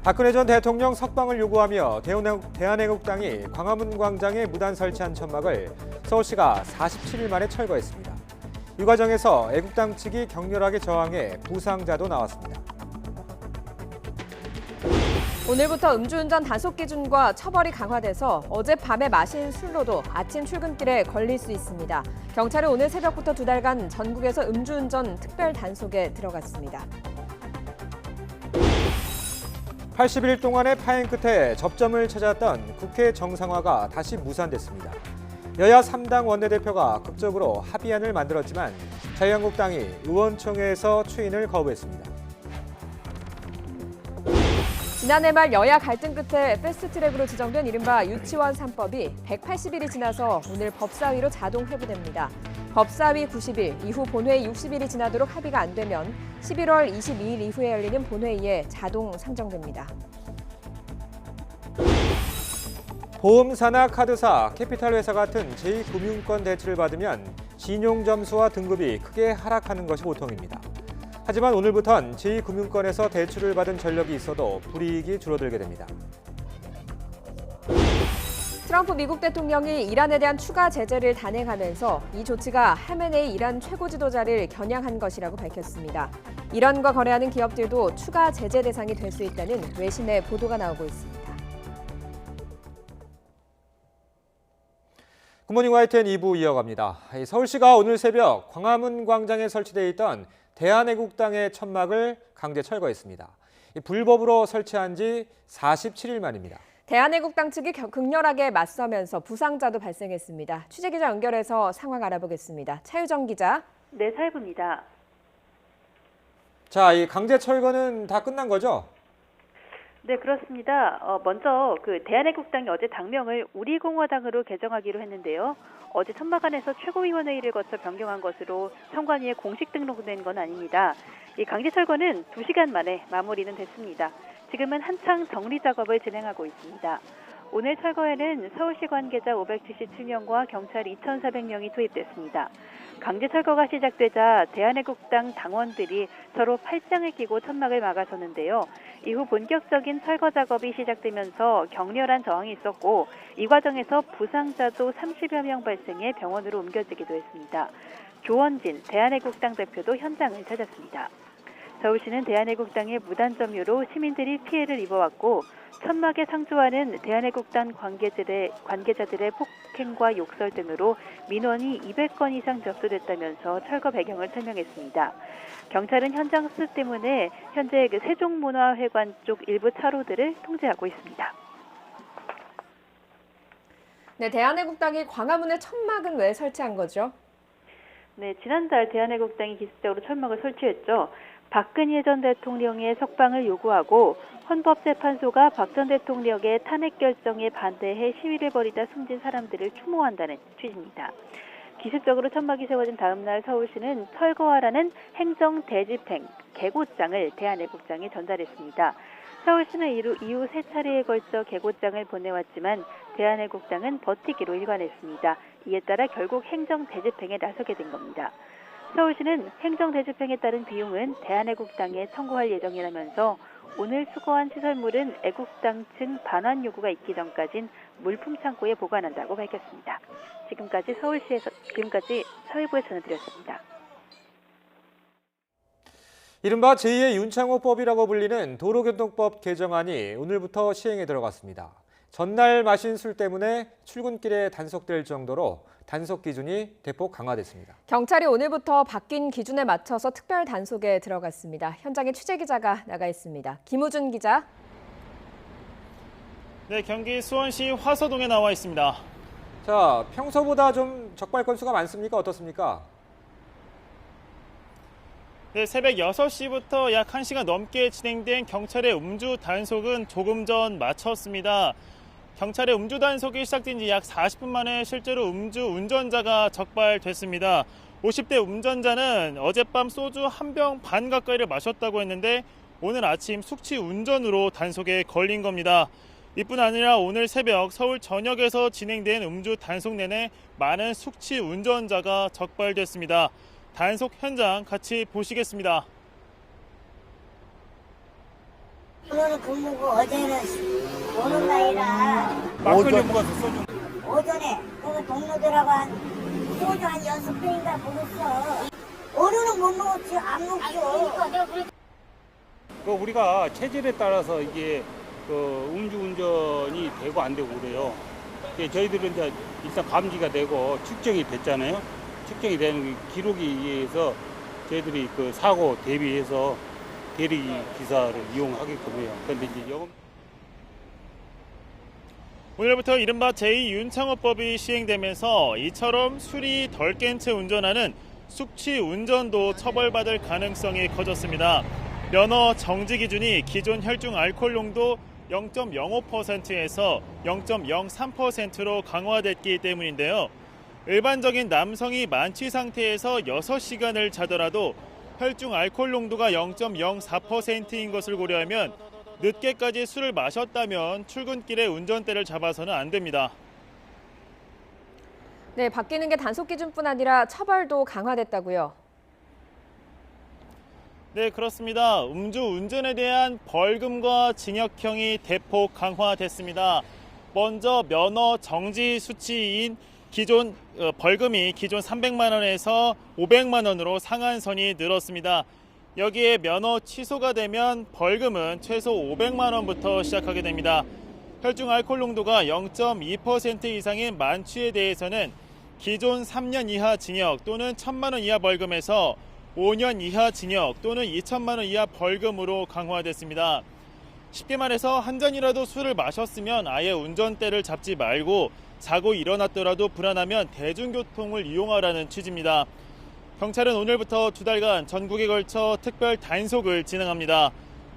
박근혜 전 대통령 석방을 요구하며 대한애국당이 광화문 광장에 무단 설치한 천막을 서울시가 47일 만에 철거했습니다. 이 과정에서 애국당 측이 격렬하게 저항해 부상자도 나왔습니다. 오늘부터 음주운전 단속 기준과 처벌이 강화돼서 어젯밤에 마신 술로도 아침 출근길에 걸릴 수 있습니다. 경찰은 오늘 새벽부터 2달간 전국에서 음주운전 특별 단속에 들어갔습니다. 80일 동안의 파행 끝에 접점을 찾았던 국회 정상화가 다시 무산됐습니다. 여야 3당 원내대표가 극적으로 합의안을 만들었지만 자유한국당이 의원총회에서 추인을 거부했습니다. 지난해 말 여야 갈등 끝에 패스트트랙으로 지정된 이른바 유치원 3법이 180일이 지나서 오늘 법사위로 자동 회부됩니다. 법사위 90일, 이후 본회의 60일이 지나도록 합의가 안 되면 11월 22일 이후에 열리는 본회의에 자동 상정됩니다. 보험사나 카드사, 캐피탈회사 같은 제2금융권 대출을 받으면 신용점수와 등급이 크게 하락하는 것이 보통입니다. 하지만 오늘부턴 제2금융권에서 대출을 받은 전력이 있어도 불이익이 줄어들게 됩니다. 트럼프 미국 대통령이 이란에 대한 추가 제재를 단행하면서 이 조치가 하메네이 이란 최고 지도자를 겨냥한 것이라고 밝혔습니다. 이란과 거래하는 기업들도 추가 제재 대상이 될 수 있다는 외신의 보도가 나오고 있습니다. 굿모닝 YTN 2부 이어갑니다. 서울시가 오늘 새벽 광화문 광장에 설치돼 있던 대한애국당의 천막을 강제 철거했습니다. 불법으로 설치한 지 47일 만입니다. 대한애국당 측이 극렬하게 맞서면서 부상자도 발생했습니다. 취재기자 연결해서 상황 알아보겠습니다. 차유정 기자. 네, 사회부입니다. 자, 이 강제 철거는 다 끝난 거죠? 네, 그렇습니다. 먼저 대한애국당이 어제 당명을 우리공화당으로 개정하기로 했는데요. 어제 천막안에서 최고위원회의를 거쳐 변경한 것으로 선관위에 공식 등록된 건 아닙니다. 이 강제 철거는 2시간 만에 마무리는 됐습니다. 지금은 한창 정리 작업을 진행하고 있습니다. 오늘 철거에는 서울시 관계자 577명과 경찰 2,400명이 투입됐습니다. 강제 철거가 시작되자 대한애국당 당원들이 서로 팔짱을 끼고 천막을 막아섰는데요. 이후 본격적인 철거 작업이 시작되면서 격렬한 저항이 있었고 이 과정에서 부상자도 30여 명 발생해 병원으로 옮겨지기도 했습니다. 조원진 대한애국당 대표도 현장을 찾았습니다. 서울시는 대한애국당의 무단 점유로 시민들이 피해를 입어왔고 천막에 상주하는 대한애국당 관계자들의 폭행과 욕설 등으로 민원이 200건 이상 접수됐다면서 철거 배경을 설명했습니다. 경찰은 현장 수습 때문에 현재 세종문화회관 쪽 일부 차로들을 통제하고 있습니다. 네, 대한애국당이 광화문에 천막은 왜 설치한 거죠? 네, 지난달 대한애국당이 기습적으로 천막을 설치했죠. 박근혜 전 대통령의 석방을 요구하고 헌법재판소가 박 전 대통령의 탄핵 결정에 반대해 시위를 벌이다 숨진 사람들을 추모한다는 취지입니다. 기습적으로 천막이 세워진 다음 날 서울시는 철거하라는 행정 대집행 개고장을 대한애국당에 전달했습니다. 서울시는 이후 3차례에 걸쳐 개고장을 보내왔지만 대한애국당은 버티기로 일관했습니다. 이에 따라 결국 행정 대집행에 나서게 된 겁니다. 서울시는 행정 대집행에 따른 비용은 대한애국당에 청구할 예정이라면서 오늘 수거한 시설물은 애국당 측 반환 요구가 있기 전까진 물품 창고에 보관한다고 밝혔습니다. 지금까지 사회부에서 전해드렸습니다. 이른바 제2의 윤창호법이라고 불리는 도로교통법 개정안이 오늘부터 시행에 들어갔습니다. 전날 마신 술 때문에 출근길에 단속될 정도로 단속 기준이 대폭 강화됐습니다. 경찰이 오늘부터 바뀐 기준에 맞춰서 특별 단속에 들어갔습니다. 현장에 취재기자가 나가 있습니다. 김우준 기자. 네, 경기 수원시 화서동에 나와 있습니다. 자, 평소보다 좀 적발 건수가 많습니까? 어떻습니까? 네, 새벽 6시부터 약 1시간 넘게 진행된 경찰의 음주 단속은 조금 전 마쳤습니다. 경찰의 음주 단속이 시작된 지 약 40분 만에 실제로 음주 운전자가 적발됐습니다. 50대 운전자는 어젯밤 소주 1병 반 가까이를 마셨다고 했는데 오늘 아침 숙취 운전으로 단속에 걸린 겁니다. 이뿐 아니라 오늘 새벽 서울 전역에서 진행된 음주 단속 내내 많은 숙취 운전자가 적발됐습니다. 단속 현장 같이 보시겠습니다. 오늘은 근무고 어제는 오는 날이라 막걸리 먹어서 소주. 오전에 그 동료들하고 한 소주 한 6병인가 먹었어. 오늘은 못 먹었지, 안 먹죠. 우리가 체질에 따라서 이게 음주운전이 되고 안 되고 그래요. 저희들은 이제 일단 감지가 되고 측정이 됐잖아요. 측정이 되는 기록에 의해서 저희들이 그 사고 대비해서 대리 기사를 이용하게끔 해요. 그런데 이제 오늘부터 이른바 제2윤창호법이 시행되면서 이처럼 술이 덜 깬 채 운전하는 숙취 운전도 처벌받을 가능성이 커졌습니다. 면허 정지 기준이 기존 혈중 알코올 농도 0.05%에서 0.03%로 강화됐기 때문인데요. 일반적인 남성이 만취 상태에서 6시간을 자더라도 혈중 알코올 농도가 0.04%인 것을 고려하면 늦게까지 술을 마셨다면 출근길에 운전대를 잡아서는 안 됩니다. 네, 바뀌는 게 단속 기준뿐 아니라 처벌도 강화됐다고요. 네, 그렇습니다. 음주 운전에 대한 벌금과 징역형이 대폭 강화됐습니다. 먼저 면허 정지 수치인 기존 벌금이 기존 300만 원에서 500만 원으로 상한선이 늘었습니다. 여기에 면허 취소가 되면 벌금은 최소 500만 원부터 시작하게 됩니다. 혈중 알코올 농도가 0.2% 이상인 만취에 대해서는 기존 3년 이하 징역 또는 1,000만 원 이하 벌금에서 5년 이하 징역 또는 2천만 원 이하 벌금으로 강화됐습니다. 쉽게 말해서 한 잔이라도 술을 마셨으면 아예 운전대를 잡지 말고 자고 일어났더라도 불안하면 대중교통을 이용하라는 취지입니다. 경찰은 오늘부터 2달간 전국에 걸쳐 특별 단속을 진행합니다.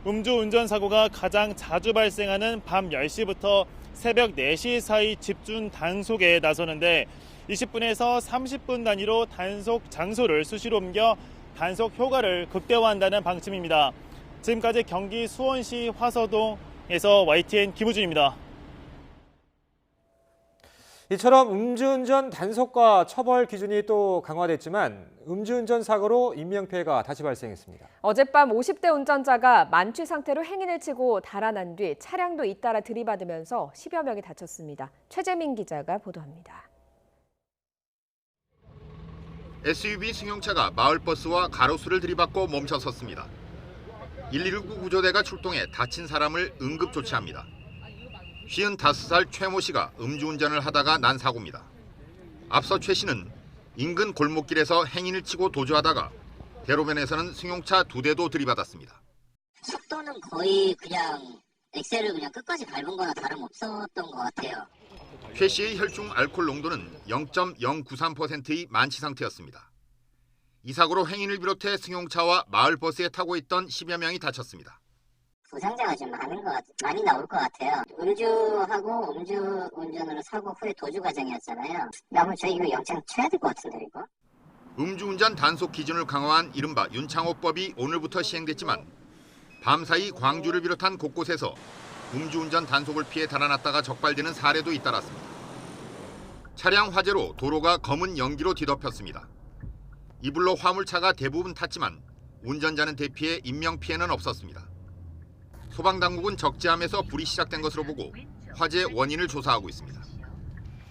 음주운전 사고가 가장 자주 발생하는 밤 10시부터 새벽 4시 사이 집중 단속에 나서는데 20분에서 30분 단위로 단속 장소를 수시로 옮겨 단속 효과를 극대화한다는 방침입니다. 지금까지 경기 수원시 화서동에서 YTN 김우준입니다. 이처럼 음주운전 단속과 처벌 기준이 또 강화됐지만 음주운전 사고로 인명피해가 다시 발생했습니다. 어젯밤 50대 운전자가 만취 상태로 행인을 치고 달아난 뒤 차량도 잇따라 들이받으면서 10여 명이 다쳤습니다. 최재민 기자가 보도합니다. SUV 승용차가 마을버스와 가로수를 들이받고 멈춰섰습니다. 119 구조대가 출동해 다친 사람을 응급조치합니다. 55살 최모 씨가 음주운전을 하다가 난 사고입니다. 앞서 최 씨는 인근 골목길에서 행인을 치고 도주하다가 대로변에서는 승용차 2대도 들이받았습니다. 속도는 거의 그냥 엑셀을 그냥 끝까지 밟은 거나 다름없었던 것 같아요. 최 씨의 혈중 알코올 농도는 0.093%의 만취 상태였습니다. 이 사고로 행인을 비롯해 승용차와 마을버스에 타고 있던 10여 명이 다쳤습니다. 부상자가 좀 많이 나올 것 같아요. 음주하고 음주운전으로 사고 후에 도주 과정이었잖아요. 아마 저희 이거 영장 쳐야 될 것 같은데 이거? 음주운전 단속 기준을 강화한 이른바 윤창호법이 오늘부터 시행됐지만 밤사이 광주를 비롯한 곳곳에서 음주운전 단속을 피해 달아났다가 적발되는 사례도 잇따랐습니다. 차량 화재로 도로가 검은 연기로 뒤덮였습니다. 이불로 화물차가 대부분 탔지만 운전자는 대피해 인명피해는 없었습니다. 소방당국은 적재함에서 불이 시작된 것으로 보고 화재 원인을 조사하고 있습니다.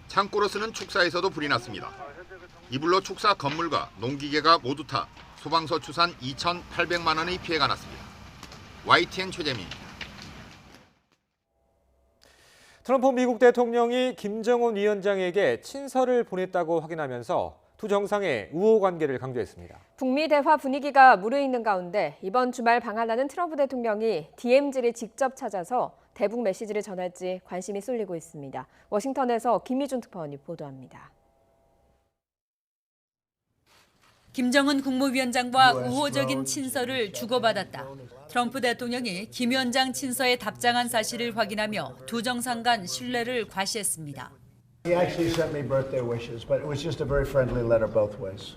창고로 쓰는 축사에서도 불이 났습니다. 이불로 축사 건물과 농기계가 모두 타 소방서 추산 2,800만 원의 피해가 났습니다. YTN 최재민입니다. 트럼프 미국 대통령이 김정은 위원장에게 친서를 보냈다고 확인하면서 두 정상의 우호 관계를 강조했습니다. 북미 대화 분위기가 무르익는 가운데 이번 주말 방한하는 트럼프 대통령이 DMZ를 직접 찾아서 대북 메시지를 전할지 관심이 쏠리고 있습니다. 워싱턴에서 김희준 특파원이 보도합니다. 김정은 국무위원장과 우호적인 친서를 주고받았다. 트럼프 대통령이 김 위원장 친서에 답장한 사실을 확인하며 두 정상 간 신뢰를 과시했습니다. He actually sent me birthday wishes, but it was just a very friendly letter both ways.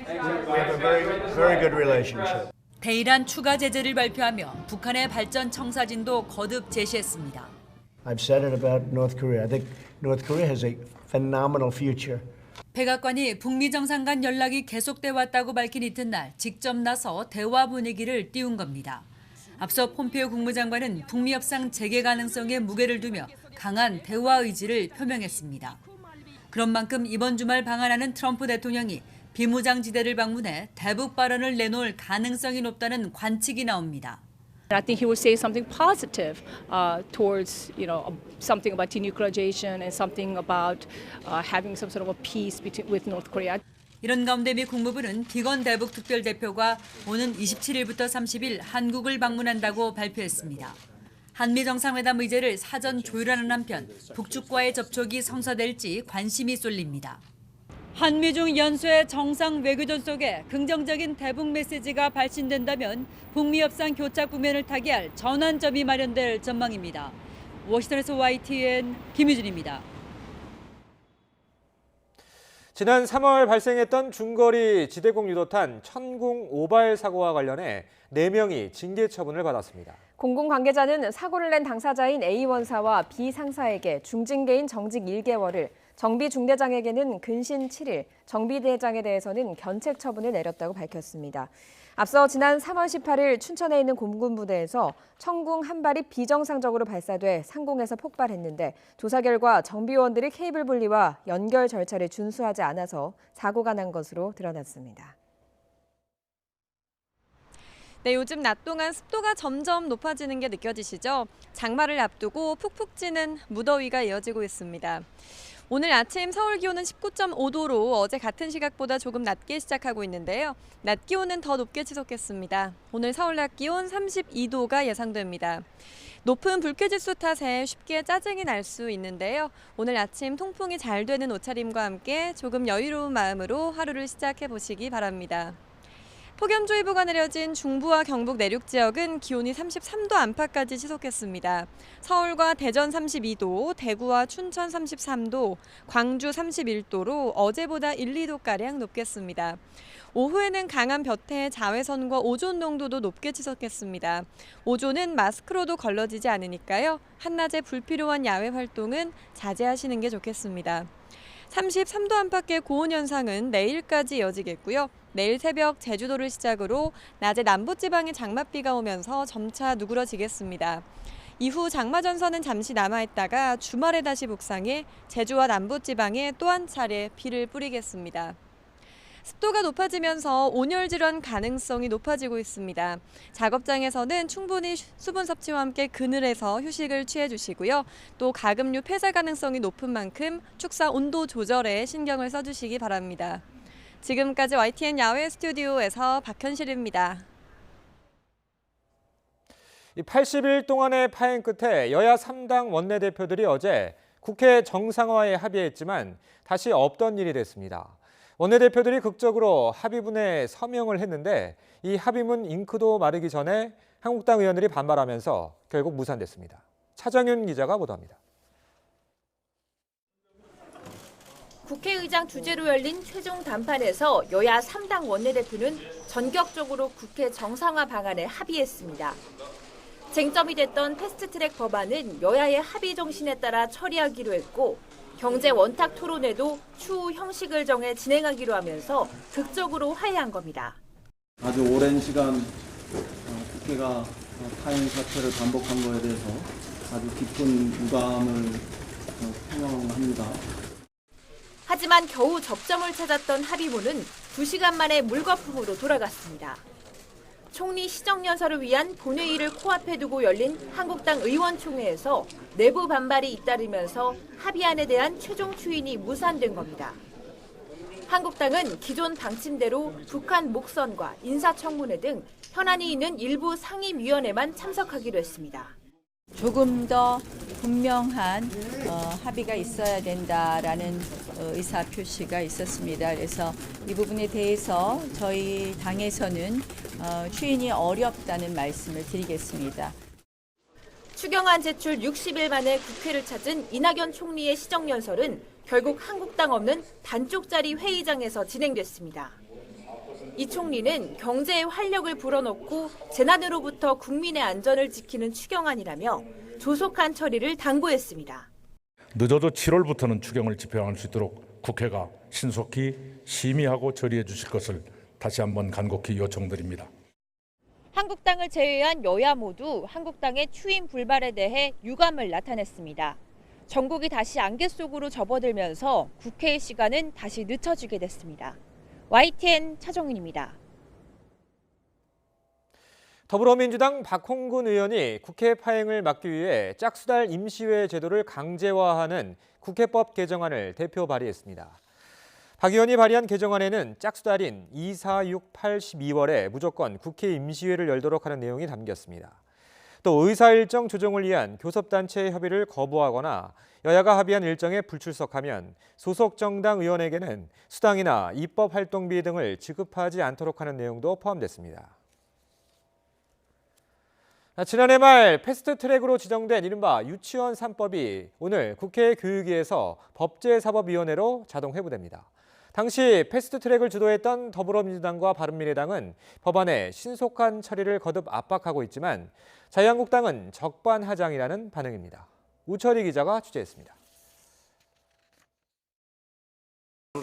We have a very good relationship. 대이란 추가 제재를 발표하며 북한의 발전 청사진도 거듭 제시했습니다. I've said it about North Korea. I think North Korea has a phenomenal future. 백악관이 북미 정상 간 연락이 계속돼 왔다고 밝힌 이튿날 직접 나서 대화 분위기를 띄운 겁니다. 앞서 폼페이오 국무장관은 북미 협상 재개 가능성에 무게를 두며 강한 대화 의지를 표명했습니다. 그런 만큼 이번 주말 방한하는 트럼프 대통령이 비무장지대를 방문해 대북 발언을 내놓을 가능성이 높다는 관측이 나옵니다. I think he will say something positive towards, something about denuclearization and something about having some sort of a peace with North Korea. 이런 가운데 미 국무부는 비건 대북 특별대표가 오는 27일부터 30일 한국을 방문한다고 발표했습니다. 한미 정상회담 의제를 사전 조율하는 한편 북측과의 접촉이 성사될지 관심이 쏠립니다. 한미중 연쇄 정상 외교전 속에 긍정적인 대북 메시지가 발신된다면 북미 협상 교착 국면을 타개할 전환점이 마련될 전망입니다. 워싱턴에서 YTN 김유진입니다. 지난 3월 발생했던 중거리 지대공 유도탄 천궁 오발 사고와 관련해 4명이 징계 처분을 받았습니다. 공군 관계자는 사고를 낸 당사자인 A 원사와 B 상사에게 중징계인 정직 1개월을, 정비 중대장에게는 근신 7일, 정비대장에 대해서는 견책 처분을 내렸다고 밝혔습니다. 앞서 지난 3월 18일 춘천에 있는 공군부대에서 천궁 한 발이 비정상적으로 발사돼 상공에서 폭발했는데 조사 결과 정비원들이 케이블 분리와 연결 절차를 준수하지 않아서 사고가 난 것으로 드러났습니다. 네, 요즘 낮 동안 습도가 점점 높아지는 게 느껴지시죠? 장마를 앞두고 푹푹 찌는 무더위가 이어지고 있습니다. 오늘 아침 서울 기온은 19.5도로 어제 같은 시각보다 조금 낮게 시작하고 있는데요. 낮 기온은 더 높게 지속했습니다. 오늘 서울 낮 기온 32도가 예상됩니다. 높은 불쾌지수 탓에 쉽게 짜증이 날 수 있는데요. 오늘 아침 통풍이 잘 되는 옷차림과 함께 조금 여유로운 마음으로 하루를 시작해 보시기 바랍니다. 폭염주의보가 내려진 중부와 경북 내륙 지역은 기온이 33도 안팎까지 지속했습니다. 서울과 대전 32도, 대구와 춘천 33도, 광주 31도로 어제보다 1, 2도가량 높겠습니다. 오후에는 강한 볕에 자외선과 오존 농도도 높게 지속했습니다. 오존은 마스크로도 걸러지지 않으니까요. 한낮에 불필요한 야외 활동은 자제하시는 게 좋겠습니다. 33도 안팎의 고온 현상은 내일까지 이어지겠고요. 내일 새벽 제주도를 시작으로 낮에 남부지방에 장맛비가 오면서 점차 누그러지겠습니다. 이후 장마전선은 잠시 남아있다가 주말에 다시 북상해 제주와 남부지방에 또 한 차례 비를 뿌리겠습니다. 습도가 높아지면서 온열 질환 가능성이 높아지고 있습니다. 작업장에서는 충분히 수분 섭취와 함께 그늘에서 휴식을 취해 주시고요. 또 가금류 폐사 가능성이 높은 만큼 축사 온도 조절에 신경을 써주시기 바랍니다. 지금까지 YTN 야외 스튜디오에서 박현실입니다. 80일 동안의 파행 끝에 여야 3당 원내대표들이 어제 국회 정상화에 합의했지만 다시 없던 일이 됐습니다. 원내대표들이 극적으로 합의문에 서명을 했는데 이 합의문 잉크도 마르기 전에 한국당 의원들이 반발하면서 결국 무산됐습니다. 차정윤 기자가 보도합니다. 국회의장 주재로 열린 최종 담판에서 여야 3당 원내대표는 전격적으로 국회 정상화 방안에 합의했습니다. 쟁점이 됐던 패스트트랙 법안은 여야의 합의 정신에 따라 처리하기로 했고 경제 원탁 토론회도 추후 형식을 정해 진행하기로 하면서 극적으로 화해한 겁니다. 아주 오랜 시간 국회가 파행 사태를 반복한 거에 대해서 아주 깊은 유감을 표명합니다. 하지만 겨우 접점을 찾았던 합의문은 2시간 만에 물거품으로 돌아갔습니다. 총리 시정연설을 위한 본회의를 코앞에 두고 열린 한국당 의원총회에서 내부 반발이 잇따르면서 합의안에 대한 최종 추인이 무산된 겁니다. 한국당은 기존 방침대로 북한 목선과 인사청문회 등 현안이 있는 일부 상임위원회만 참석하기로 했습니다. 조금 더 분명한 합의가 있어야 된다라는 의사 표시가 있었습니다. 그래서 이 부분에 대해서 저희 당에서는 추인이 어렵다는 말씀을 드리겠습니다. 추경안 제출 60일 만에 국회를 찾은 이낙연 총리의 시정연설은 결국 한국당 없는 단쪽짜리 회의장에서 진행됐습니다. 이 총리는 경제에 활력을 불어넣고 재난으로부터 국민의 안전을 지키는 추경안이라며 조속한 처리를 당부했습니다. 늦어도 7월부터는 추경을 집행할 수 있도록 국회가 신속히 심의하고 처리해 주실 것을 다시 한번 간곡히 요청드립니다. 한국당을 제외한 여야 모두 한국당의 추임 불발에 대해 유감을 나타냈습니다. 전국이 다시 안개 속으로 접어들면서 국회의 시간은 다시 늦춰지게 됐습니다. YTN 차정은입니다. 더불어민주당 박홍근 의원이 국회 파행을 막기 위해 짝수달 임시회 제도를 강제화하는 국회법 개정안을 대표 발의했습니다. 박 의원이 발의한 개정안에는 짝수달인 2, 4, 6, 8, 12월에 무조건 국회 임시회를 열도록 하는 내용이 담겼습니다. 또 의사 일정 조정을 위한 교섭단체의 협의를 거부하거나 여야가 합의한 일정에 불출석하면 소속 정당 의원에게는 수당이나 입법 활동비 등을 지급하지 않도록 하는 내용도 포함됐습니다. 지난해 말 패스트트랙으로 지정된 이른바 유치원 3법이 오늘 국회 교육위에서 법제사법위원회로 자동 회부됩니다. 당시 패스트트랙을 주도했던 더불어민주당과 바른미래당은 법안의 신속한 처리를 거듭 압박하고 있지만 자유한국당은 적반하장이라는 반응입니다. 우철희 기자가 취재했습니다.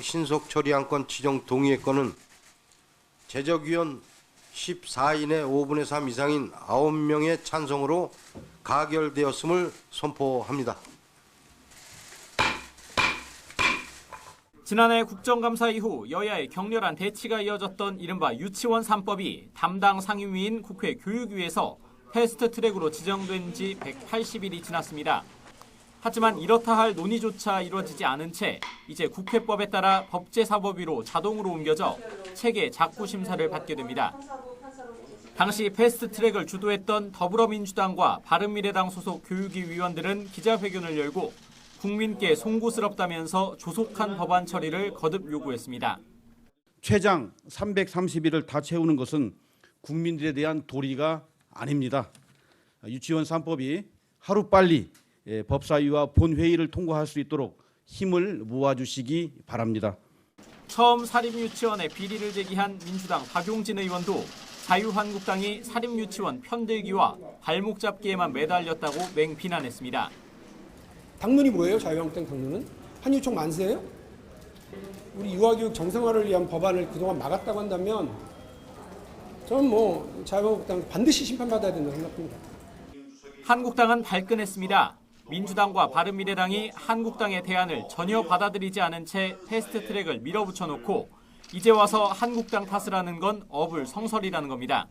신속 처리 안건 지정 동의의 건은 제적위원 14인의 5분의 3 이상인 9명의 찬성으로 가결되었음을 선포합니다. 지난해 국정감사 이후 여야의 격렬한 대치가 이어졌던 이른바 유치원 3법이 담당 상임위인 국회 교육위에서 패스트트랙으로 지정된 지 180일이 지났습니다. 하지만 이렇다 할 논의조차 이루어지지 않은 채 이제 국회법에 따라 법제사법위로 자동으로 옮겨져 체계 작구 심사를 받게 됩니다. 당시 패스트트랙을 주도했던 더불어민주당과 바른미래당 소속 교육위 위원들은 기자회견을 열고 국민께 송구스럽다면서 조속한 법안 처리를 거듭 요구했습니다. 최장 330일을 다 채우는 것은 국민들에 대한 도리가 아닙니다. 유치원 3법이 하루빨리 법사위와 본회의를 통과할 수 있도록 힘을 모아주시기 바랍니다. 처음 사립유치원의 비리를 제기한 민주당 박용진 의원도 자유한국당이 사립유치원 편들기와 발목 잡기에만 매달렸다고 맹비난했습니다. 당론이 뭐예요? 자유한국당 당론은? 한유총 만세예요? 우리 유아교육 정상화를 위한 법안을 그동안 막았다고 한다면 저는 자유한국당 반드시 심판받아야 된다고 생각합니다. 한국당은 발끈했습니다. 민주당과 바른미래당이 한국당의 대안을 전혀 받아들이지 않은 채 패스트트랙을 밀어붙여놓고 이제 와서 한국당 탓을 하는 건 어불성설이라는 겁니다.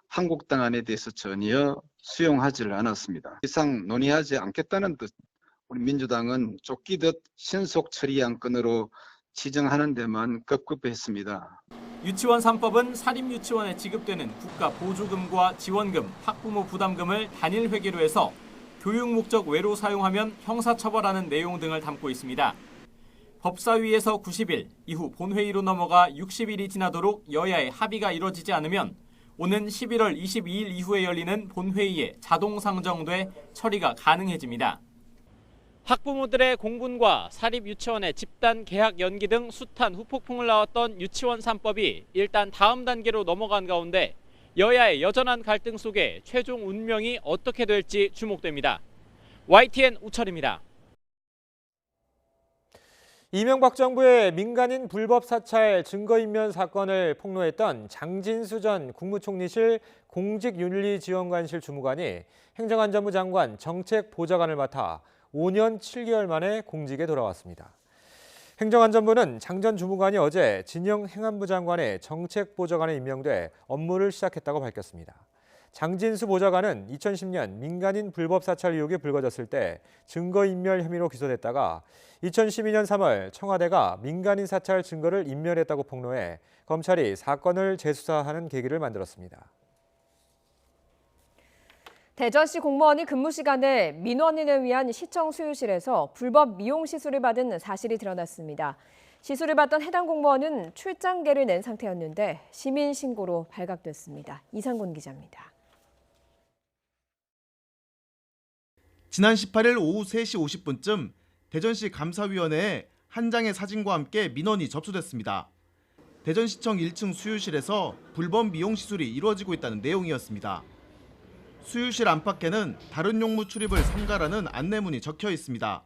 한국당 안에 대해서 전혀 수용하지를 않았습니다. 이상 논의하지 않겠다는 뜻. 우리 민주당은 쫓기듯 신속 처리 안건으로 지정하는 데만 급급했습니다. 유치원 3법은 사립유치원에 지급되는 국가 보조금과 지원금, 학부모 부담금을 단일 회계로 해서 교육 목적 외로 사용하면 형사처벌하는 내용 등을 담고 있습니다. 법사위에서 90일, 이후 본회의로 넘어가 60일이 지나도록 여야의 합의가 이뤄지지 않으면 오는 11월 22일 이후에 열리는 본회의에 자동 상정돼 처리가 가능해집니다. 학부모들의 공분과 사립유치원의 집단 개학 연기 등 숱한 후폭풍을 낳았던 유치원 3법이 일단 다음 단계로 넘어간 가운데 여야의 여전한 갈등 속에 최종 운명이 어떻게 될지 주목됩니다. YTN 우철입니다. 이명박 정부의 민간인 불법 사찰 증거인멸 사건을 폭로했던 장진수 전 국무총리실 공직윤리지원관실 주무관이 행정안전부 장관 정책보좌관을 맡아 5년 7개월 만에 공직에 돌아왔습니다. 행정안전부는 장 전 주무관이 어제 진영 행안부 장관의 정책보좌관에 임명돼 업무를 시작했다고 밝혔습니다. 장진수 보좌관은 2010년 민간인 불법 사찰 의혹이 불거졌을 때 증거인멸 혐의로 기소됐다가 2012년 3월 청와대가 민간인 사찰 증거를 인멸했다고 폭로해 검찰이 사건을 재수사하는 계기를 만들었습니다. 대전시 공무원이 근무 시간에 민원인을 위한 시청 수유실에서 불법 미용 시술을 받은 사실이 드러났습니다. 시술을 받던 해당 공무원은 출장계를 낸 상태였는데 시민 신고로 발각됐습니다. 이상곤 기자입니다. 지난 18일 오후 3시 50분쯤 대전시 감사위원회에 한 장의 사진과 함께 민원이 접수됐습니다. 대전시청 1층 수유실에서 불법 미용 시술이 이루어지고 있다는 내용이었습니다. 수유실 안팎에는 다른 용무 출입을 삼가라는 안내문이 적혀 있습니다.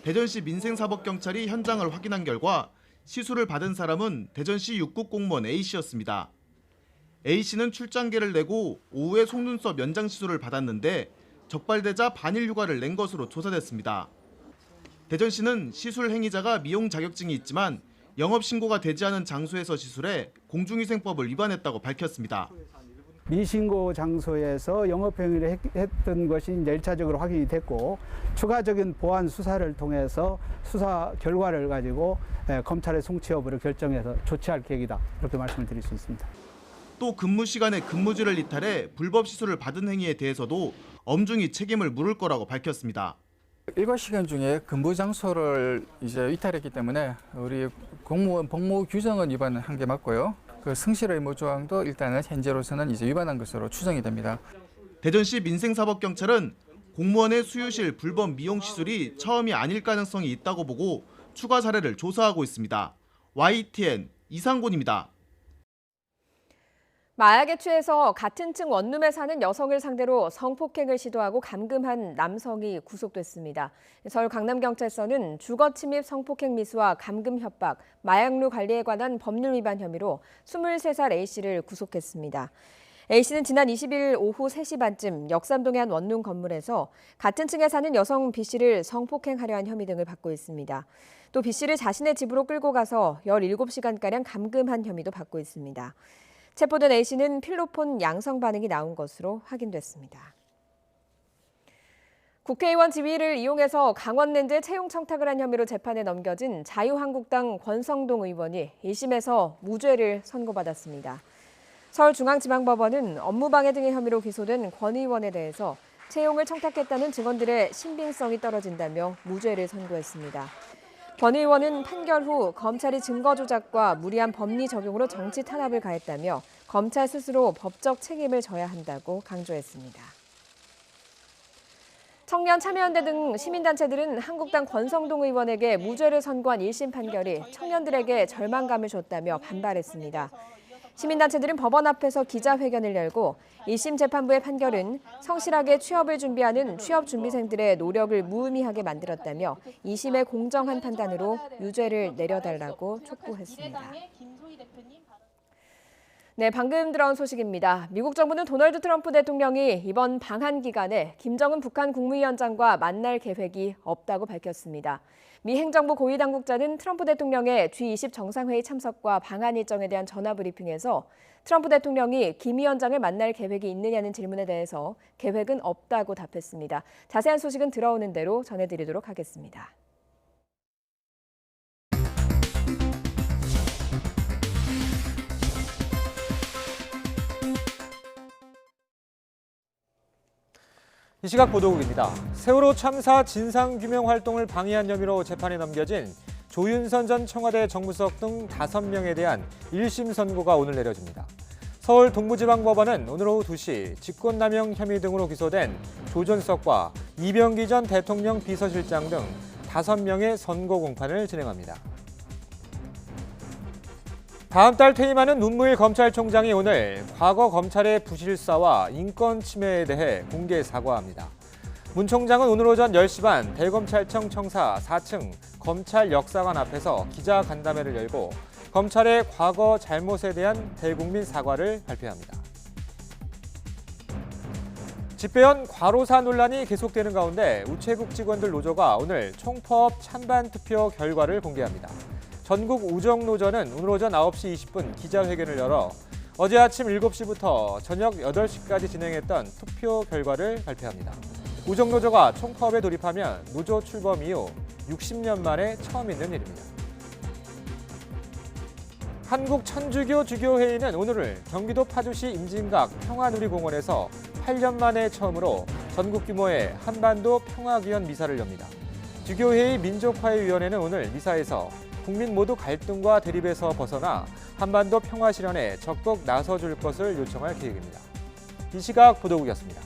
대전시 민생사법경찰이 현장을 확인한 결과 시술을 받은 사람은 대전시 6급 공무원 A씨였습니다. A씨는 출장계를 내고 오후에 속눈썹 연장 시술을 받았는데 적발되자 반일 휴가를 낸 것으로 조사됐습니다. 대전시는 시술 행위자가 미용 자격증이 있지만 영업신고가 되지 않은 장소에서 시술해 공중위생법을 위반했다고 밝혔습니다. 미신고 장소에서 영업행위를 했던 것이 1차적으로 확인이 됐고 추가적인 보안 수사를 통해서 수사 결과를 가지고 검찰의 송치 여부를 결정해서 조치할 계획이다. 이렇게 말씀을 드릴 수 있습니다. 또 근무 시간에 근무지를 이탈해 불법 시술을 받은 행위에 대해서도 엄중히 책임을 물을 거라고 밝혔습니다. 일과 시간 중에 근무 장소를 이제 이탈했기 때문에 우리 공무원 복무 규정은 위반한 게 맞고요. 그 승실 의무 조항도 일단은 현재로서는 이제 위반한 것으로 추정이 됩니다. 대전시 민생사법경찰은 공무원의 수유실 불법 미용 시술이 처음이 아닐 가능성이 있다고 보고 추가 사례를 조사하고 있습니다. YTN 이상곤입니다. 마약에 취해서 같은 층 원룸에 사는 여성을 상대로 성폭행을 시도하고 감금한 남성이 구속됐습니다. 서울 강남경찰서는 주거 침입 성폭행 미수와 감금 협박, 마약류 관리에 관한 법률 위반 혐의로 23살 A씨를 구속했습니다. A씨는 지난 20일 오후 3시 반쯤 역삼동의 한 원룸 건물에서 같은 층에 사는 여성 B씨를 성폭행하려 한 혐의 등을 받고 있습니다. 또 B씨를 자신의 집으로 끌고 가서 17시간가량 감금한 혐의도 받고 있습니다. 체포된 A씨는 필로폰 양성 반응이 나온 것으로 확인됐습니다. 국회의원 지위를 이용해서 강원랜드에 채용 청탁을 한 혐의로 재판에 넘겨진 자유한국당 권성동 의원이 1심에서 무죄를 선고받았습니다. 서울중앙지방법원은 업무방해 등의 혐의로 기소된 권 의원에 대해서 채용을 청탁했다는 증언들의 신빙성이 떨어진다며 무죄를 선고했습니다. 권 의원은 판결 후 검찰이 증거 조작과 무리한 법리 적용으로 정치 탄압을 가했다며 검찰 스스로 법적 책임을 져야 한다고 강조했습니다. 청년 참여연대 등 시민단체들은 한국당 권성동 의원에게 무죄를 선고한 1심 판결이 청년들에게 절망감을 줬다며 반발했습니다. 시민단체들은 법원 앞에서 기자회견을 열고 1심 재판부의 판결은 성실하게 취업을 준비하는 취업준비생들의 노력을 무의미하게 만들었다며 2심의 공정한 판단으로 유죄를 내려달라고 촉구했습니다. 네, 방금 들어온 소식입니다. 미국 정부는 도널드 트럼프 대통령이 이번 방한 기간에 김정은 북한 국무위원장과 만날 계획이 없다고 밝혔습니다. 미 행정부 고위 당국자는 트럼프 대통령의 G20 정상회의 참석과 방한 일정에 대한 전화 브리핑에서 트럼프 대통령이 김 위원장을 만날 계획이 있느냐는 질문에 대해서 계획은 없다고 답했습니다. 자세한 소식은 들어오는 대로 전해드리도록 하겠습니다. 이 시각 보도국입니다. 세월호 참사 진상규명 활동을 방해한 혐의로 재판에 넘겨진 조윤선 전 청와대 정무수석 등 5명에 대한 1심 선고가 오늘 내려집니다. 서울 동부지방법원은 오늘 오후 2시 직권남용 혐의 등으로 기소된 조 전 수석과 이병기 전 대통령 비서실장 등 5명의 선고 공판을 진행합니다. 다음 달 퇴임하는 문무일 검찰총장이 오늘 과거 검찰의 부실사와 인권 침해에 대해 공개 사과합니다. 문 총장은 오늘 오전 10시 반 대검찰청 청사 4층 검찰역사관 앞에서 기자간담회를 열고 검찰의 과거 잘못에 대한 대국민 사과를 발표합니다. 집배원 과로사 논란이 계속되는 가운데 우체국 직원들 노조가 오늘 총파업 찬반 투표 결과를 공개합니다. 전국 우정노조는 오늘 오전 9시 20분 기자회견을 열어 어제 아침 7시부터 저녁 8시까지 진행했던 투표 결과를 발표합니다. 우정노조가 총파업에 돌입하면 노조 출범 이후 60년 만에 처음 있는 일입니다. 한국천주교 주교회의는 오늘 경기도 파주시 임진각 평화누리공원에서 8년 만에 처음으로 전국 규모의 한반도 평화기원 미사를 엽니다. 주교회의 민족화해위원회는 오늘 미사에서 국민 모두 갈등과 대립에서 벗어나 한반도 평화 실현에 적극 나서줄 것을 요청할 계획입니다. 이 시각 보도국이었습니다.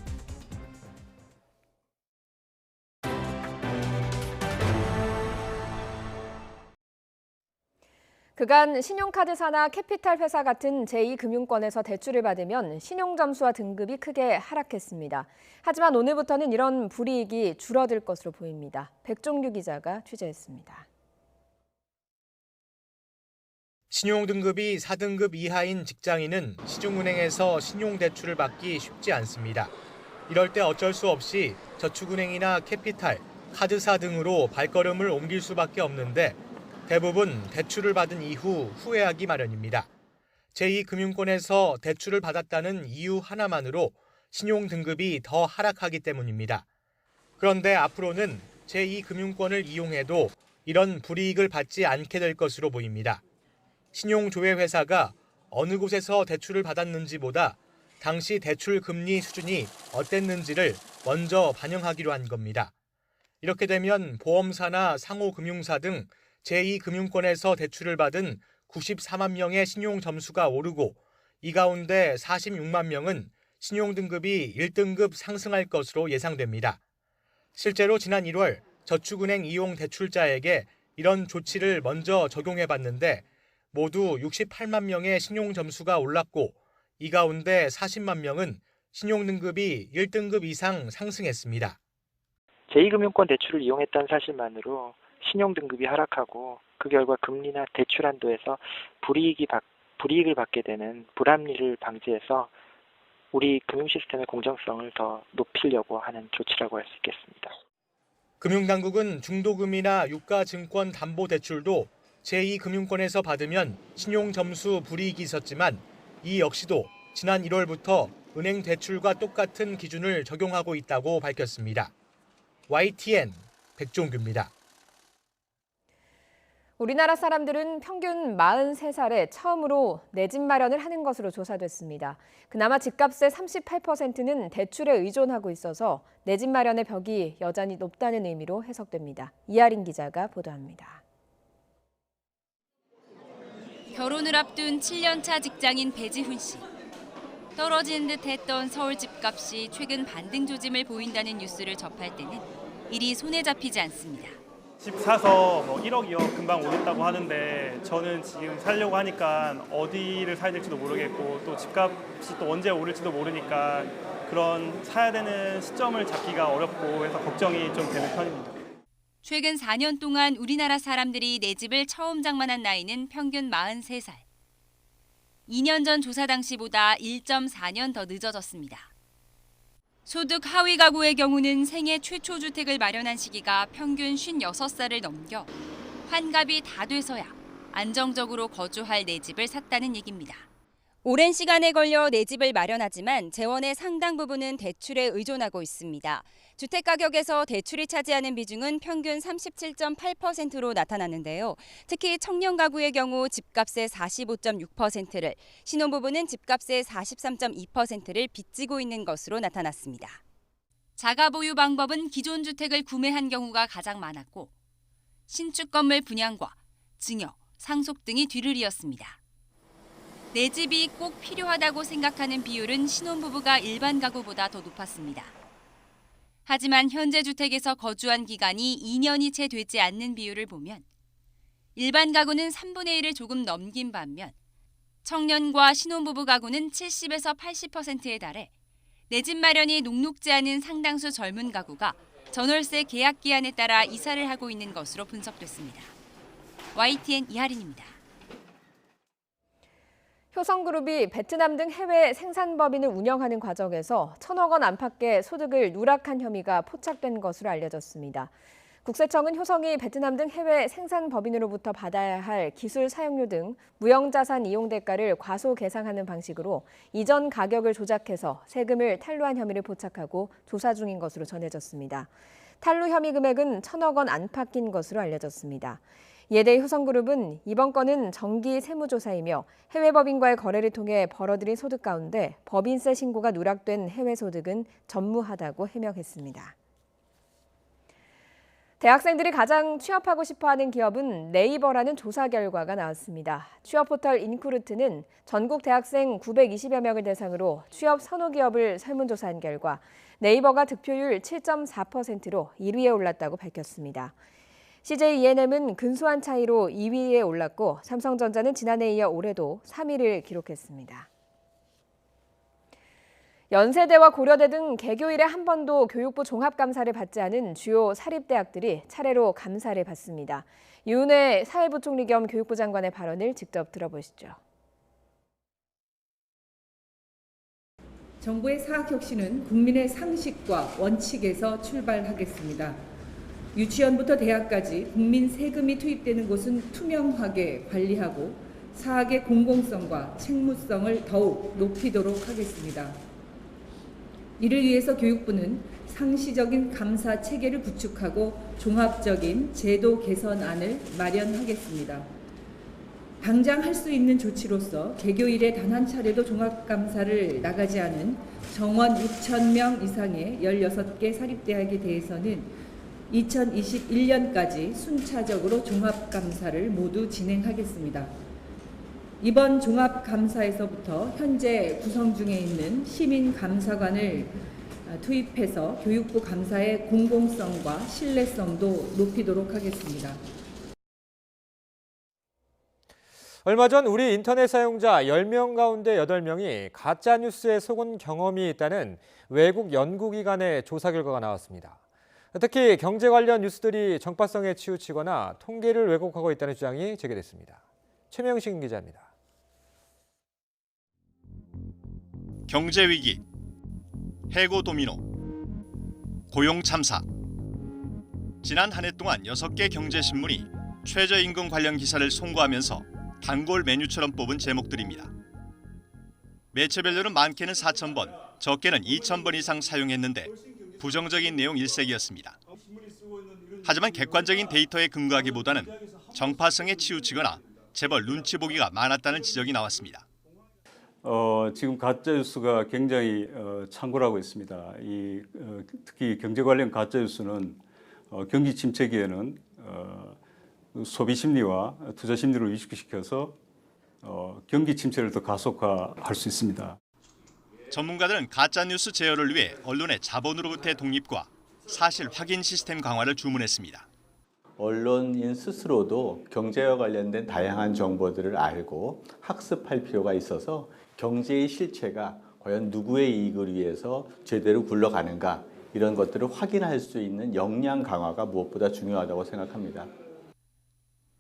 그간 신용카드사나 캐피탈 회사 같은 제2금융권에서 대출을 받으면 신용점수와 등급이 크게 하락했습니다. 하지만 오늘부터는 이런 불이익이 줄어들 것으로 보입니다. 백종규 기자가 취재했습니다. 신용등급이 4등급 이하인 직장인은 시중은행에서 신용대출을 받기 쉽지 않습니다. 이럴 때 어쩔 수 없이 저축은행이나 캐피탈, 카드사 등으로 발걸음을 옮길 수밖에 없는데 대부분 대출을 받은 이후 후회하기 마련입니다. 제2금융권에서 대출을 받았다는 이유 하나만으로 신용등급이 더 하락하기 때문입니다. 그런데 앞으로는 제2금융권을 이용해도 이런 불이익을 받지 않게 될 것으로 보입니다. 신용조회회사가 어느 곳에서 대출을 받았는지보다 당시 대출 금리 수준이 어땠는지를 먼저 반영하기로 한 겁니다. 이렇게 되면 보험사나 상호금융사 등 제2금융권에서 대출을 받은 94만 명의 신용 점수가 오르고 이 가운데 46만 명은 신용등급이 1등급 상승할 것으로 예상됩니다. 실제로 지난 1월 저축은행 이용 대출자에게 이런 조치를 먼저 적용해봤는데 모두 68만 명의 신용 점수가 올랐고 이 가운데 40만 명은 신용등급이 1등급 이상 상승했습니다. 제2금융권 대출을 이용했다는 사실만으로 신용등급이 하락하고 그 결과 금리나 대출 한도에서 불이익을 받게 되는 불합리를 방지해서 우리 금융 시스템의 공정성을 더 높이려고 하는 조치라고 할 수 있겠습니다. 금융당국은 중도금이나 유가증권 담보대출도 제2금융권에서 받으면 신용점수 불이익이 있었지만 이 역시도 지난 1월부터 은행 대출과 똑같은 기준을 적용하고 있다고 밝혔습니다. YTN 백종규입니다. 우리나라 사람들은 평균 43살에 처음으로 내 집 마련을 하는 것으로 조사됐습니다. 그나마 집값의 38%는 대출에 의존하고 있어서 내 집 마련의 벽이 여전히 높다는 의미로 해석됩니다. 이하린 기자가 보도합니다. 결혼을 앞둔 7년차 직장인 배지훈 씨. 떨어지는 듯 했던 서울 집값이 최근 반등 조짐을 보인다는 뉴스를 접할 때는 일이 손에 잡히지 않습니다. 집 사서 1억, 2억 금방 오른다고 하는데 저는 지금 살려고 하니까 어디를 사야 될지도 모르겠고 또 집값이 또 언제 오를지도 모르니까 그런 사야 되는 시점을 잡기가 어렵고 해서 걱정이 좀 되는 편입니다. 최근 4년 동안 우리나라 사람들이 내 집을 처음 장만한 나이는 평균 43살. 2년 전 조사 당시보다 1.4년 더 늦어졌습니다. 소득 하위 가구의 경우는 생애 최초 주택을 마련한 시기가 평균 56살을 넘겨 환갑이 다 돼서야 안정적으로 거주할 내 집을 샀다는 얘기입니다. 오랜 시간에 걸려 내 집을 마련하지만 재원의 상당 부분은 대출에 의존하고 있습니다. 주택 가격에서 대출이 차지하는 비중은 평균 37.8%로 나타났는데요. 특히 청년 가구의 경우 집값의 45.6%를, 신혼부부는 집값의 43.2%를 빚지고 있는 것으로 나타났습니다. 자가 보유 방법은 기존 주택을 구매한 경우가 가장 많았고 신축 건물 분양과 증여, 상속 등이 뒤를 이었습니다. 내 집이 꼭 필요하다고 생각하는 비율은 신혼부부가 일반 가구보다 더 높았습니다. 하지만 현재 주택에서 거주한 기간이 2년이 채 되지 않는 비율을 보면 일반 가구는 3분의 1을 조금 넘긴 반면 청년과 신혼부부 가구는 70에서 80%에 달해 내 집 마련이 녹록지 않은 상당수 젊은 가구가 전월세 계약 기한에 따라 이사를 하고 있는 것으로 분석됐습니다. YTN 이하린입니다. 효성그룹이 베트남 등 해외 생산법인을 운영하는 과정에서 1,000억 원 안팎의 소득을 누락한 혐의가 포착된 것으로 알려졌습니다. 국세청은 효성이 베트남 등 해외 생산법인으로부터 받아야 할 기술 사용료 등 무형자산 이용 대가를 과소 계상하는 방식으로 이전 가격을 조작해서 세금을 탈루한 혐의를 포착하고 조사 중인 것으로 전해졌습니다. 탈루 혐의 금액은 1,000억 원 안팎인 것으로 알려졌습니다. 이에 대해 효성그룹은 이번 건은 정기 세무조사이며 해외 법인과의 거래를 통해 벌어들인 소득 가운데 법인세 신고가 누락된 해외 소득은 전무하다고 해명했습니다. 대학생들이 가장 취업하고 싶어하는 기업은 네이버라는 조사 결과가 나왔습니다. 취업 포털 인쿠르트는 전국 대학생 920여 명을 대상으로 취업 선호 기업을 설문조사한 결과 네이버가 득표율 7.4%로 1위에 올랐다고 밝혔습니다. CJ E&M은 근소한 차이로 2위에 올랐고 삼성전자는 지난해에 이어 올해도 3위를 기록했습니다. 연세대와 고려대 등 개교 이래 한 번도 교육부 종합감사를 받지 않은 주요 사립대학들이 차례로 감사를 받습니다. 유은혜 사회부총리 겸 교육부 장관의 발언을 직접 들어보시죠. 정부의 사학혁신은 국민의 상식과 원칙에서 출발하겠습니다. 유치원부터 대학까지 국민 세금이 투입되는 곳은 투명하게 관리하고 사학의 공공성과 책무성을 더욱 높이도록 하겠습니다. 이를 위해서 교육부는 상시적인 감사 체계를 구축하고 종합적인 제도 개선안을 마련하겠습니다. 당장 할 수 있는 조치로서 개교 이래 단 한 차례도 종합감사를 나가지 않은 정원 6,000명 이상의 16개 사립대학에 대해서는 2021년까지 순차적으로 종합감사를 모두 진행하겠습니다. 이번 종합감사에서부터 현재 구성 중에 있는 시민감사관을 투입해서 교육부 감사의 공공성과 신뢰성도 높이도록 하겠습니다. 얼마 전 우리 인터넷 사용자 10명 가운데 8명이 가짜뉴스에 속은 경험이 있다는 외국 연구기관의 조사 결과가 나왔습니다. 특히 경제 관련 뉴스들이 정파성에 치우치거나 통계를 왜곡하고 있다는 주장이 제기됐습니다. 최명식 기자입니다. 경제 위기, 해고 도미노, 고용 참사. 지난 한 해 동안 6개 경제신문이 최저임금 관련 기사를 송고하면서 단골 메뉴처럼 뽑은 제목들입니다. 매체별로는 많게는 4,000번, 적게는 2,000번 이상 사용했는데 부정적인 내용 일색이었습니다. 하지만 객관적인 데이터에 근거하기보다는 정파성에 치우치거나 재벌 눈치 보기가 많았다는 지적이 나왔습니다. 지금 가짜뉴스가 굉장히 창궐하고 있습니다. 특히 경제 관련 가짜뉴스는 경기 침체기에는 소비 심리와 투자 심리를 위축시켜서 경기 침체를 더 가속화할 수 있습니다. 전문가들은 가짜뉴스 제어를 위해 언론의 자본으로부터의 독립과 사실 확인 시스템 강화를 주문했습니다. 언론인 스스로도 경제와 관련된 다양한 정보들을 알고 학습할 필요가 있어서 경제의 실체가 과연 누구의 이익을 위해서 제대로 굴러가는가 이런 것들을 확인할 수 있는 역량 강화가 무엇보다 중요하다고 생각합니다.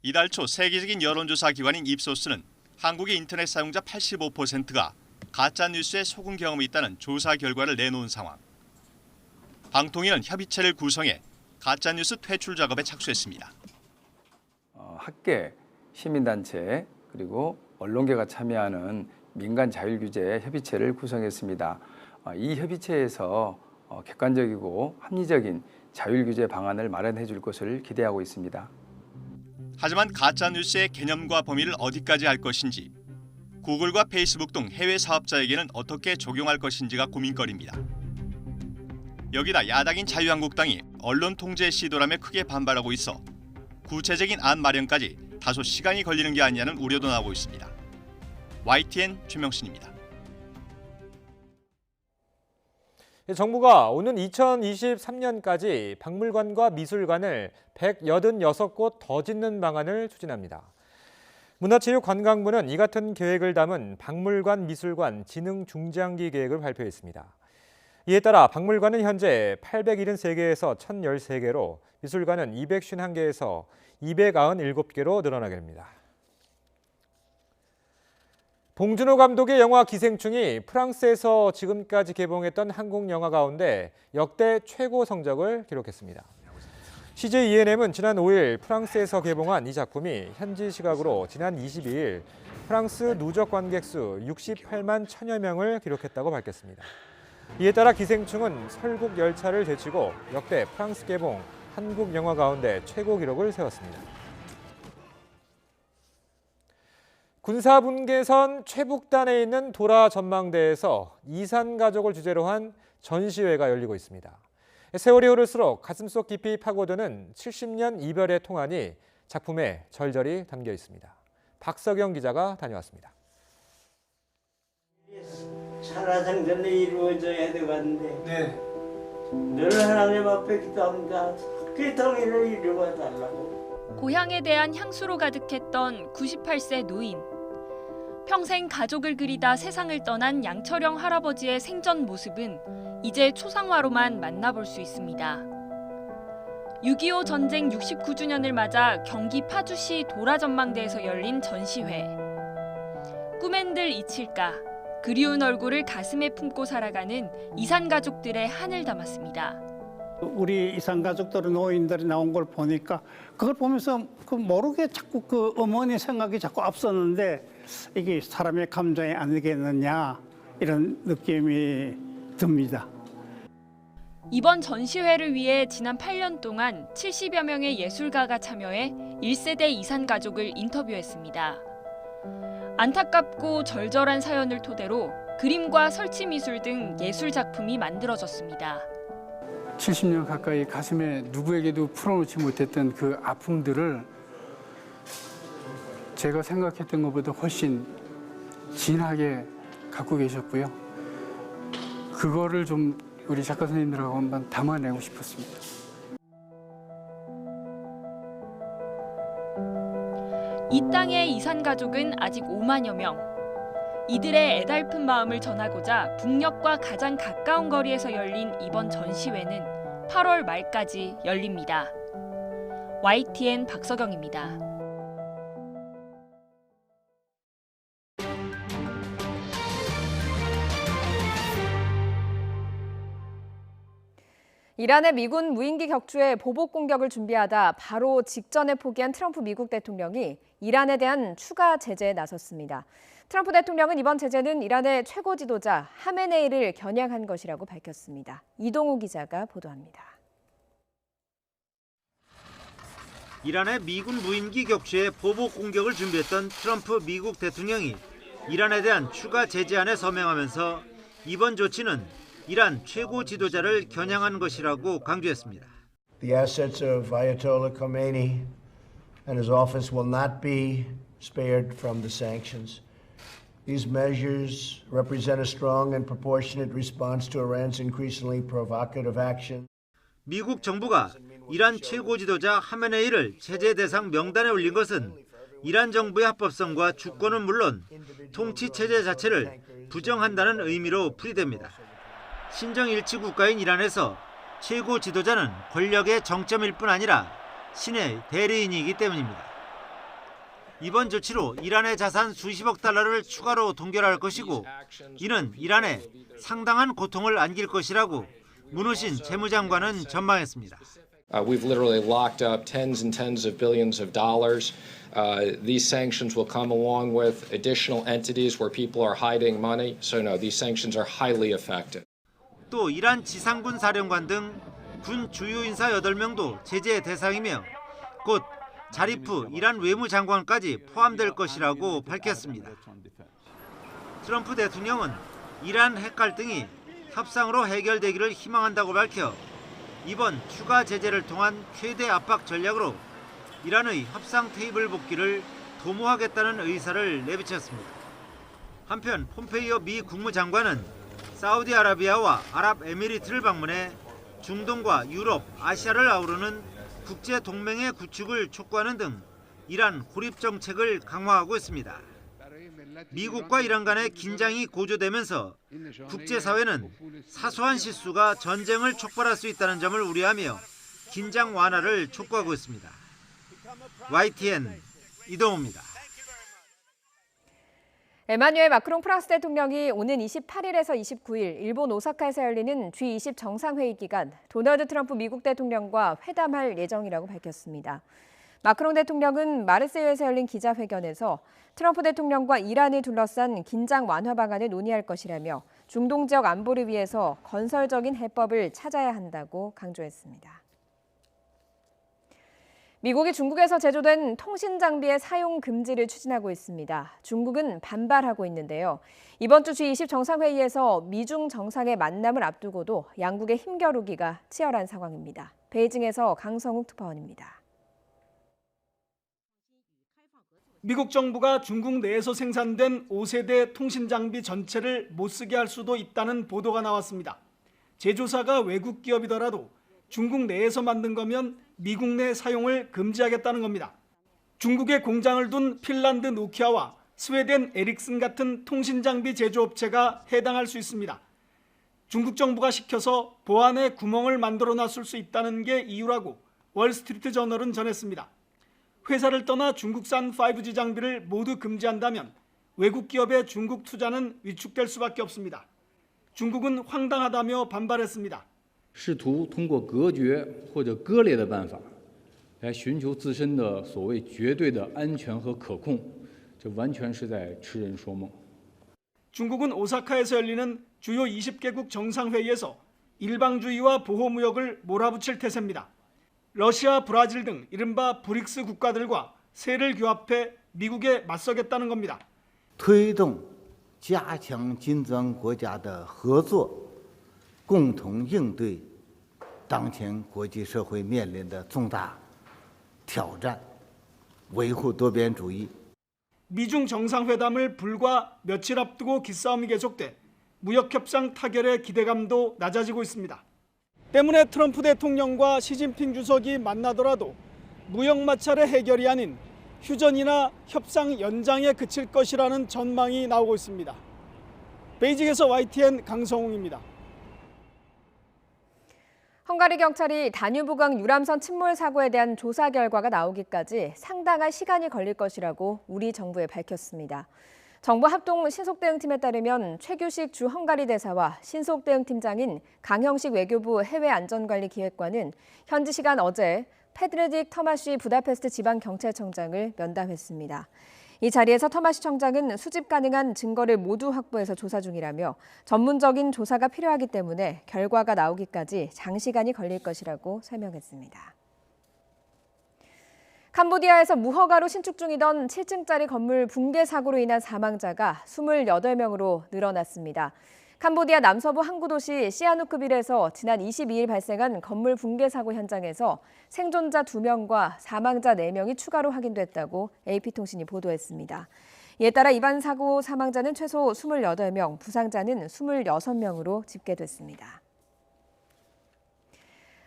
이달 초 세계적인 여론조사 기관인 입소스는 한국의 인터넷 사용자 85%가 가짜뉴스에 속은 경험이 있다는 조사 결과를 내놓은 상황. 방통위는 협의체를 구성해 가짜뉴스 퇴출 작업에 착수했습니다. 학계, 시민단체 그리고 언론계가 참여하는 민간자율규제 협의체를 구성했습니다. 이 협의체에서 객관적이고 합리적인 자율규제 방안을 마련해 줄 것을 기대하고 있습니다. 하지만 가짜뉴스의 개념과 범위를 어디까지 할 것인지, 구글과 페이스북 등 해외 사업자에게는 어떻게 적용할 것인지가 고민거리입니다. 여기다 야당인 자유한국당이 언론 통제 시도라며 크게 반발하고 있어 구체적인 안 마련까지 다소 시간이 걸리는 게 아니냐는 우려도 나오고 있습니다. YTN 최명신입니다. 정부가 오는 2023년까지 박물관과 미술관을 186곳 더 짓는 방안을 추진합니다. 문화체육관광부는 이 같은 계획을 담은 박물관 미술관 진흥 중장기 계획을 발표했습니다. 이에 따라 박물관은 현재 873개에서 1013개로 미술관은 251개에서 297개로 늘어나게 됩니다. 봉준호 감독의 영화 기생충이 프랑스에서 지금까지 개봉했던 한국 영화 가운데 역대 최고 성적을 기록했습니다. CJ ENM은 지난 5일 프랑스에서 개봉한 이 작품이 현지 시각으로 지난 22일 프랑스 누적 관객 수 68만 1000여 명을 기록했다고 밝혔습니다. 이에 따라 기생충은 설국 열차를 제치고 역대 프랑스 개봉 한국 영화 가운데 최고 기록을 세웠습니다. 군사분계선 최북단에 있는 도라 전망대에서 이산 가족을 주제로 한 전시회가 열리고 있습니다. 세월이 흐를수록 가슴속 깊이 파고드는 70년 이별의 통한이 작품에 절절히 담겨 있습니다. 박석영 기자가 다녀왔습니다. 살아생전에 이루어져야 되겠는데 너를 하나님 앞에 기도합니다. 그 통일을 이루어 달라고. 고향에 대한 향수로 가득했던 98세 노인. 평생 가족을 그리다 세상을 떠난 양철영 할아버지의 생전 모습은 이제 초상화로만 만나볼 수 있습니다. 6.25 전쟁 69주년을 맞아 경기 파주시 도라전망대에서 열린 전시회. 꿈엔들 잊힐까? 그리운 얼굴을 가슴에 품고 살아가는 이산 가족들의 한을 담았습니다. 우리 이산 가족들 노인들이 나온 걸 보니까 그걸 보면서 모르게 자꾸 어머니 생각이 자꾸 앞섰는데 이게 사람의 감정이 아니겠느냐 이런 느낌이 듭니다. 이번 전시회를 위해 지난 8년 동안 70여 명의 예술가가 참여해 1세대 이산 가족을 인터뷰했습니다. 안타깝고 절절한 사연을 토대로 그림과 설치 미술 등 예술 작품이 만들어졌습니다. 70년 가까이 가슴에 누구에게도 풀어놓지 못했던 그 아픔들을 제가 생각했던 것보다 훨씬 진하게 갖고 계셨고요. 그거를 좀 우리 작가 선생님들하고 한번 담아내고 싶었습니다. 이 땅의 이산 가족은 아직 5만여 명. 이들의 애달픈 마음을 전하고자 북녘과 가장 가까운 거리에서 열린 이번 전시회는 8월 말까지 열립니다. YTN 박서경입니다. 이란의 미군 무인기 격추에 보복 공격을 준비하다 바로 직전에 포기한 트럼프 미국 대통령이 이란에 대한 추가 제재에 나섰습니다. 트럼프 대통령은 이번 제재는 이란의 최고 지도자 하메네이를 겨냥한 것이라고 밝혔습니다. 이동우 기자가 보도합니다. 이란의 미군 무인기 격추에 보복 공격을 준비했던 트럼프 미국 대통령이 이란에 대한 추가 제재안에 서명하면서 이번 조치는 이란 최고 지도자를 겨냥한 것이라고 강조했습니다. The assets of Ayatollah Khomeini and his office will not be spared from the sanctions. These measures represent a strong and proportionate response to Iran's increasingly provocative action. 미국 정부가 이란 최고 지도자 하메네이를 제재 대상 명단에 올린 것은 이란 정부의 합법성과 주권은 물론 통치 체제 자체를 부정한다는 의미로 풀이됩니다. 신정일치 국가인 이란에서 최고 지도자는 권력의 정점일 뿐 아니라 신의 대리인이기 때문입니다. 이번 조치로 이란의 자산 수십억 달러를 추가로 동결할 것이고 이는 이란에 상당한 고통을 안길 것이라고 문우신 재무장관은 전망했습니다. We've literally locked up tens and tens of billions of dollars. These sanctions will come along with additional entities where people are hiding money. So no, these sanctions are highly effective. 또 이란 지상군 사령관 등 군 주요 인사 8명도 제재 대상이며 곧 자리프 이란 외무장관까지 포함될 것이라고 밝혔습니다. 트럼프 대통령은 이란 핵 갈등이 협상으로 해결되기를 희망한다고 밝혀 이번 추가 제재를 통한 최대 압박 전략으로 이란의 협상 테이블 복귀를 도모하겠다는 의사를 내비쳤습니다. 한편 폼페이오 미 국무장관은 사우디아라비아와 아랍에미리트를 방문해 중동과 유럽, 아시아를 아우르는 국제 동맹의 구축을 촉구하는 등 이란 고립 정책을 강화하고 있습니다. 미국과 이란 간의 긴장이 고조되면서 국제사회는 사소한 실수가 전쟁을 촉발할 수 있다는 점을 우려하며 긴장 완화를 촉구하고 있습니다. YTN 이동우입니다. 에마뉴엘 마크롱 프랑스 대통령이 오는 28일에서 29일 일본 오사카에서 열리는 G20 정상회의 기간 도널드 트럼프 미국 대통령과 회담할 예정이라고 밝혔습니다. 마크롱 대통령은 마르세유에서 열린 기자회견에서 트럼프 대통령과 이란을 둘러싼 긴장 완화 방안을 논의할 것이라며 중동 지역 안보를 위해서 건설적인 해법을 찾아야 한다고 강조했습니다. 미국이 중국에서 제조된 통신 장비의 사용 금지를 추진하고 있습니다. 중국은 반발하고 있는데요. 이번 주 G20 정상회의에서 미중 정상의 만남을 앞두고도 양국의 힘겨루기가 치열한 상황입니다. 베이징에서 강성욱 특파원입니다. 미국 정부가 중국 내에서 생산된 5세대 통신 장비 전체를 못 쓰게 할 수도 있다는 보도가 나왔습니다. 제조사가 외국 기업이더라도 중국 내에서 만든 거면 미국 내 사용을 금지하겠다는 겁니다. 중국에 공장을 둔 핀란드 노키아와 스웨덴 에릭슨 같은 통신장비 제조업체가 해당할 수 있습니다. 중국 정부가 시켜서 보안에 구멍을 만들어 놨을 수 있다는 게 이유라고 월스트리트 저널은 전했습니다. 회사를 떠나 중국산 5G 장비를 모두 금지한다면 외국 기업의 중국 투자는 위축될 수밖에 없습니다. 중국은 황당하다며 반발했습니다. 试图通过隔绝或者割裂的办法来寻求自身的所谓绝对的安全和可控，这完全是在痴人说梦。 중국은 오사카에서 열리는 주요 20개국 정상회의에서 일방주의와 보호무역을 몰아붙일 태세입니다. 러시아, 브라질 등 이른바 브릭스 국가들과 세를 규합해 미국에 맞서겠다는 겁니다. 推动加强金砖国家的合作，共同应对当前国际社会面临的重大挑战，维护多边主义。 미중 정상회담을 불과 며칠 앞두고 기싸움이 계속돼 무역협상 타결의 기대감도 낮아지고 있습니다. 때문에 트럼프 대통령과 시진핑 주석이 만나더라도 무역 마찰의 해결이 아닌 휴전이나 협상 연장에 그칠 것이라는 전망이 나오고 있습니다. 베이징에서 YTN 강성웅입니다. 헝가리 경찰이 다뉴브강 유람선 침몰 사고에 대한 조사 결과가 나오기까지 상당한 시간이 걸릴 것이라고 우리 정부에 밝혔습니다. 정부 합동 신속대응팀에 따르면 최규식 주 헝가리 대사와 신속대응팀장인 강형식 외교부 해외안전관리기획관은 현지 시간 어제 페드레딕 터마시 부다페스트 지방경찰청장을 면담했습니다. 이 자리에서 터마시 청장은 수집 가능한 증거를 모두 확보해서 조사 중이라며 전문적인 조사가 필요하기 때문에 결과가 나오기까지 장시간이 걸릴 것이라고 설명했습니다. 캄보디아에서 무허가로 신축 중이던 7층짜리 건물 붕괴 사고로 인한 사망자가 28명으로 늘어났습니다. 캄보디아 남서부 항구도시 시아누크빌에서 지난 22일 발생한 건물 붕괴 사고 현장에서 생존자 2명과 사망자 4명이 추가로 확인됐다고 AP통신이 보도했습니다. 이에 따라 이번 사고 사망자는 최소 28명, 부상자는 26명으로 집계됐습니다.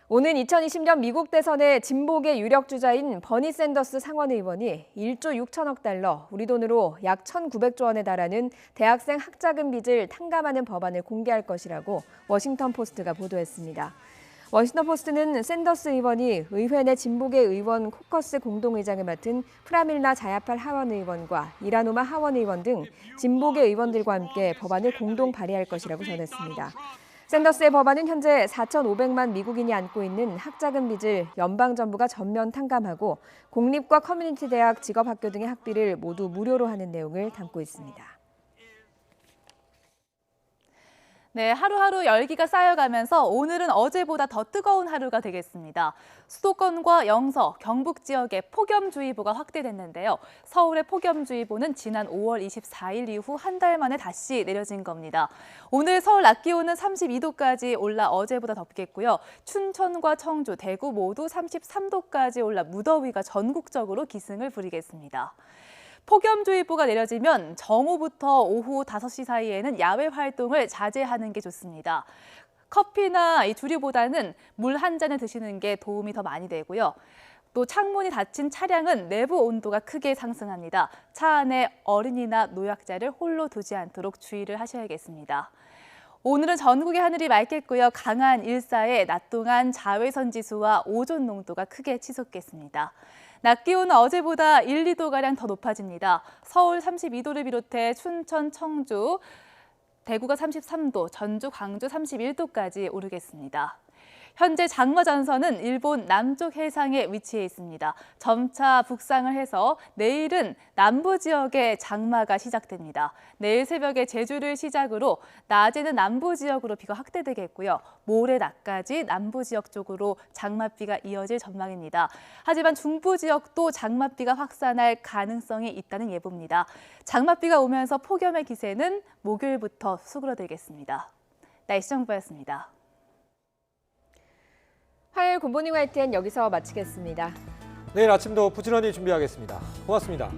오는 2020년 미국 대선의 진보계 유력 주자인 버니 샌더스 상원 의원이 1조 6천억 달러, 우리 돈으로 약 1,900조 원에 달하는 대학생 학자금 빚을 탕감하는 법안을 공개할 것이라고 워싱턴 포스트가 보도했습니다. 워싱턴 포스트는 샌더스 의원이 의회 내 진보계 의원 코커스 공동의장을 맡은 프라밀라 자야팔 하원 의원과 이라노마 하원 의원 등 진보계 의원들과 함께 법안을 공동 발의할 것이라고 전했습니다. 샌더스의 법안은 현재 4,500만 미국인이 안고 있는 학자금 빚을 연방정부가 전면 탕감하고 공립과 커뮤니티 대학, 직업학교 등의 학비를 모두 무료로 하는 내용을 담고 있습니다. 네, 하루하루 열기가 쌓여가면서 오늘은 어제보다 더 뜨거운 하루가 되겠습니다. 수도권과 영서, 경북 지역에 폭염주의보가 확대됐는데요. 서울의 폭염주의보는 지난 5월 24일 이후 한 달 만에 다시 내려진 겁니다. 오늘 서울 낮 기온은 32도까지 올라 어제보다 덥겠고요. 춘천과 청주, 대구 모두 33도까지 올라 무더위가 전국적으로 기승을 부리겠습니다. 폭염주의보가 내려지면 정오부터 오후 5시 사이에는 야외 활동을 자제하는 게 좋습니다. 커피나 이 주류보다는 물 한 잔을 드시는 게 도움이 더 많이 되고요. 또 창문이 닫힌 차량은 내부 온도가 크게 상승합니다. 차 안에 어린이나 노약자를 홀로 두지 않도록 주의를 하셔야겠습니다. 오늘은 전국의 하늘이 맑겠고요. 강한 일사에 낮 동안 자외선 지수와 오존 농도가 크게 치솟겠습니다. 낮 기온은 어제보다 1, 2도가량 더 높아집니다. 서울 32도를 비롯해 춘천, 청주, 대구가 33도, 전주, 광주 31도까지 오르겠습니다. 현재 장마 전선은 일본 남쪽 해상에 위치해 있습니다. 점차 북상을 해서 내일은 남부 지역에 장마가 시작됩니다. 내일 새벽에 제주를 시작으로 낮에는 남부 지역으로 비가 확대되겠고요. 모레 낮까지 남부 지역 쪽으로 장맛비가 이어질 전망입니다. 하지만 중부 지역도 장맛비가 확산할 가능성이 있다는 예보입니다. 장맛비가 오면서 폭염의 기세는 목요일부터 수그러들겠습니다. 날씨 정보였습니다. 화요일 굿모닝 YTN 여기서 마치겠습니다. 내일 아침도 부지런히 준비하겠습니다. 고맙습니다.